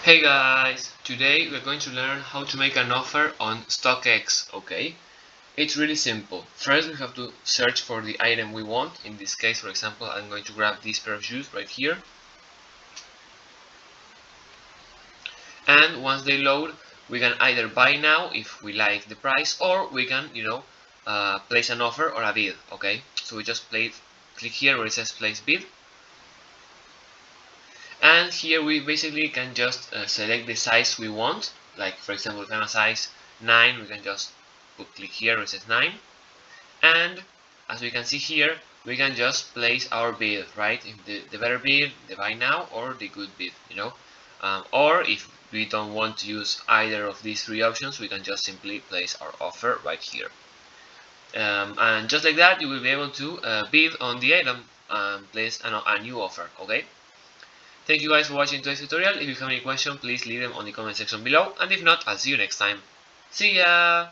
Hey guys! Today we're going to learn how to make an offer on Stockx, okay? It's really simple. First we have to search for the item we want. In this case, for example, I'm going to grab this pair of shoes right here. And once they load, we can either buy now if we like the price, or we can, place an offer or a bid, okay? So we just click here where it says place bid. And here we basically can just select the size we want. Like for example, if I'm a size 9, we can just click here where it says 9. And as we can see here, we can just place our bid, right? If the better bid, the buy now, or the good bid, or if we don't want to use either of these three options, we can just simply place our offer right here. And just like that, you will be able to bid on the item and place a new offer, okay? Thank you guys for watching today's tutorial. If you have any questions, please leave them on the comment section below, and if not, I'll see you next time. See ya!